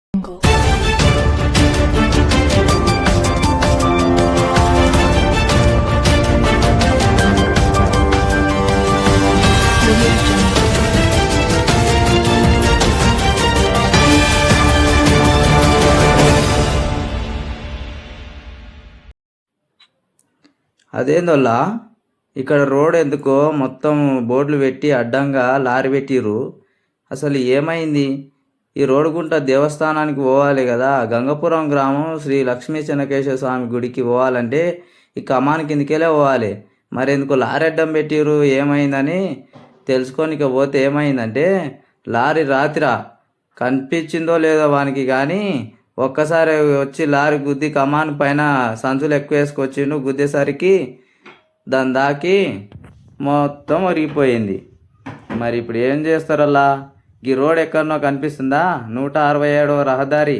అదేందోళ్ళ ఇక్కడ రోడ్ ఎందుకో మొత్తం బోర్డులు పెట్టి అడ్డంగా లారీ పెట్టిర్రు. అసలు ఏమైంది? ఈ రోడ్డు గుంట దేవస్థానానికి పోవాలి కదా, గంగపురం గ్రామం శ్రీ లక్ష్మీ చెన్నకేశ్వర స్వామి గుడికి పోవాలంటే ఈ కమాన్ కిందకెళ్ళే పోవాలి. మరి ఎందుకు లారీ అడ్డం పెట్టిర్రు ఏమైందని తెలుసుకోనిక పోతే ఏమైందంటే, లారీ రాత్రి కనిపించిందో లేదో వానికి కానీ ఒక్కసారి వచ్చి లారీ గుద్ది కమాన్ పైన సంచులు ఎక్కువ వేసుకొచ్చిండు. గుద్దేసరికి దాని దాకి మొత్తం ఒరిగిపోయింది. మరి ఇప్పుడు ఏం చేస్తారల్లా? ఈ రోడ్ ఎక్కడనో కనిపిస్తుందా? 167వ రహదారి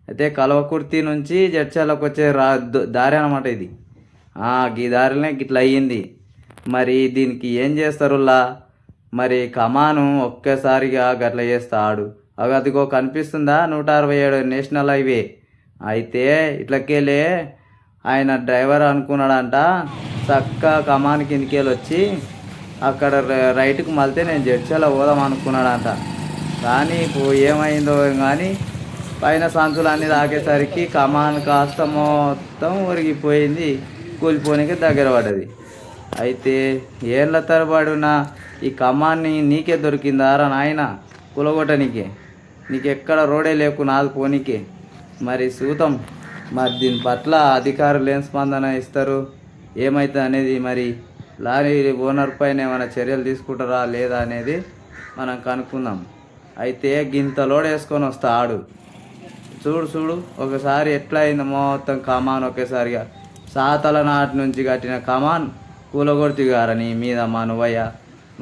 అయితే కల్వకుర్తి నుంచి జడ్చర్లకు వచ్చే దారి అనమాట ఇది. ఈ దారిలోనే గిట్లా అయ్యింది. మరి దీనికి ఏం చేస్తారులా? మరి కమాను ఒక్కసారిగా గట్ల చేస్తాడు. అదిగో కనిపిస్తుందా 167 నేషనల్ హైవే. అయితే ఇట్లకెళ్ళే ఆయన డ్రైవర్ అనుకున్నాడంట చక్క కమాన్ కిందకెళ్ళి వచ్చి అక్కడ రైట్కి మళ్తే నేను జడ్చర్ల పోదాం అనుకున్నాడంట. కానీ ఇప్పుడు ఏమైందో కానీ పైన సంచులు అన్నీ తాకేసరికి కమాన్ కాస్త మొత్తం ఒరిగిపోయింది, కూలిపోనికి దగ్గర పడ్డది. అయితే ఏళ్ళ తరబడిన ఈ కమాన్ని నీకే దొరికిందారా నాయన కూలగొట్టనికే? నీకెక్కడ రోడే లేకు నాది పోనీకే. మరి చూద్దాం మరి దీని పట్ల అధికారులు ఏం స్పందన ఇస్తారు, ఏమవుతుంది అనేది. మరి లారీ ఓనర్ పైన ఏమైనా చర్యలు తీసుకుంటారా లేదా అనేది మనం కనుక్కుందాం. అయితే గింత లోడ్ వేసుకొని వస్తాడు. చూడు ఒకసారి ఎట్లా అయిందో మొత్తం కమాన్ ఒకేసారిగా సాతల నాటి నుంచి కట్టిన కమాన్ కూలగొడుతుగారా నీ మీద మా నువ్వయ్య.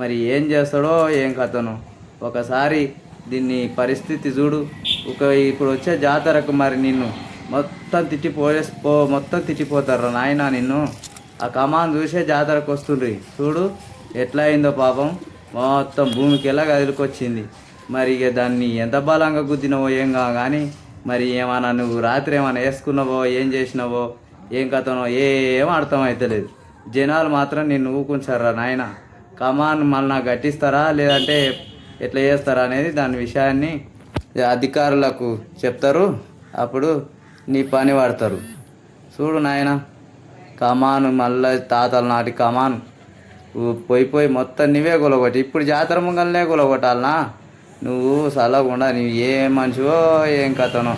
మరి ఏం చేస్తాడో ఏం కథను. ఒకసారి దీన్ని పరిస్థితి చూడు. ఇప్పుడు వచ్చే జాతరకు మరి నిన్ను మొత్తం మొత్తం తిట్టిపోతారు నాయన నిన్ను. ఆ కమాన్ చూసే జాతరకు వస్తుండ్రి. చూడు ఎట్లా అయిందో పాపం, మొత్తం భూమికి ఎలా కదిలికొచ్చింది. మరి ఇక దాన్ని ఎంత బలంగా గుద్దినవో ఏం కానీ మరి ఏమన్నా నువ్వు రాత్రి ఏమైనా వేసుకున్నావో ఏం చేసినావో ఏం కథనో ఏం అర్థమవుతలేదు. జనాలు మాత్రం నిన్ను ఊకుంటారా నాయన. కమాన్ మళ్ళీ గట్టిస్తారా లేదంటే ఎట్లా చేస్తారా అనేది దాని విషయాన్ని అధికారులకు చెప్తారు. అప్పుడు నీ పని పడతారు. చూడు నాయన కమాను మళ్ళీ తాతల నాటి కమాన్ పోయి మొత్తం నువ్వే కొలగొట్టి ఇప్పుడు జాతర ముంగల్నే కొలగొట్టాలనా? నువ్వు సలగకుండా నువ్వు ఏ మనిషివో ఏం కథనో.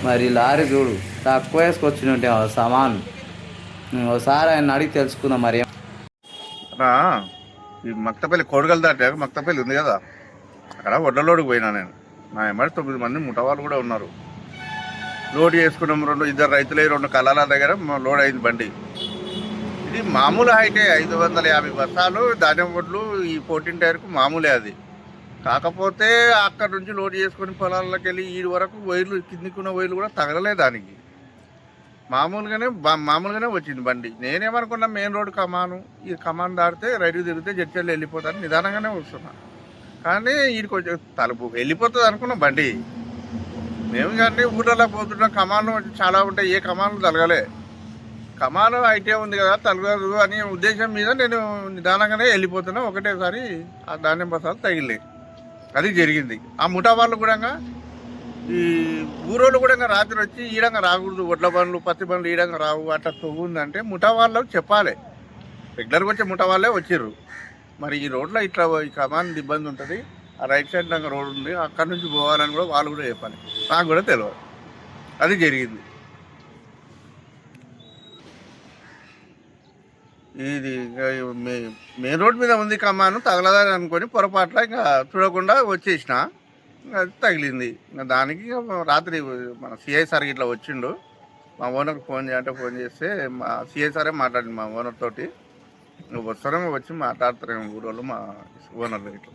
మరి లారీ చూడు తక్కువ వేసుకొచ్చి సమాన్. ఒకసారి ఆయన అడిగి తెలుసుకుందాం. మరి ఈ మక్తపల్లి కోడగలు దాటాక మక్తపల్లి ఉంది కదా, అక్కడ వడ్డలోడికి పోయినా నేను. నా ఎమ్మడి 9 మంది ముఠవాళ్ళు కూడా ఉన్నారు. లోడ్ చేసుకున్నాం. 2 రైతులే 2 కళాల దగ్గర లోడ్ అయింది బండి. ఇది మామూలు హైటే 550 బస్తాలు ధాన్యం వడ్లు. ఈ 14 టైర్కు మామూలే అది. కాకపోతే అక్కడ నుంచి లోడ్ చేసుకుని పొలాల్లోకి వెళ్ళి ఈ వరకు వైర్లు కిందికున్న వైర్లు కూడా తగలలే దానికి. మామూలుగానే వచ్చింది బండి. నేనేమనుకున్నా మెయిన్ రోడ్ కమాను, ఈ కమాన్ దాటితే రైతుకు తిరిగితే జడ్చర్లు వెళ్ళిపోతాను నిదానంగానే వస్తున్నా. కానీ వీడికి వచ్చి తలుపు వెళ్ళిపోతుంది అనుకున్నాం బండి. మేము కానీ ఊళ్ళలో పోతున్నాం. కమాన్లు చాలా ఉంటాయి, ఏ కమాన్లు తలగలే. కమాను అయితే ఉంది కదా తలగదు అనే ఉద్దేశం మీద నేను నిదానంగానే వెళ్ళిపోతున్నా. ఒకటేసారి ఆ ధాన్యం బస్తాలు తగిలే. అది జరిగింది. ఆ ముఠా వాళ్ళు కూడా ఈ ఊరోళ్ళు కూడా రాత్రి వచ్చి ఈడంగా రాకూడదు, వడ్ల బండ్లు పత్తి బండ్లు ఈడంగా రావు అట్లా తొవ్వుందంటే ముఠా వాళ్ళకు చెప్పాలి. రెగ్యులర్గా వచ్చే ముఠా వాళ్ళే వచ్చిర్రు. మరి ఈ రోడ్లో ఇట్లా ఈ కమాన్ ఇబ్బంది ఉంటుంది, ఆ రైట్ సైడ్ దాకా రోడ్ ఉంది, అక్కడి నుంచి పోవాలని కూడా వాళ్ళు కూడా చెప్పాలి. నాకు కూడా తెలియదు. అది జరిగింది. ఇది మెయిన్ రోడ్ మీద ఉంది కమాను, తగలదని అనుకొని పొరపాట్ల ఇంకా చూడకుండా వచ్చేసిన. అది తగిలింది. ఇంకా దానికి రాత్రి మన సిఐ సార్ ఇట్లా వచ్చిండు. మా ఓనర్కి ఫోన్ చేస్తే మా సిఐ సారే మాట్లాడింది మా ఓనర్ తోటి. నువ్వు వస్తారేమో వచ్చి మాట్లాడతారేమో ఊరోళ్ళు మా ఓనర్ ఇట్లా.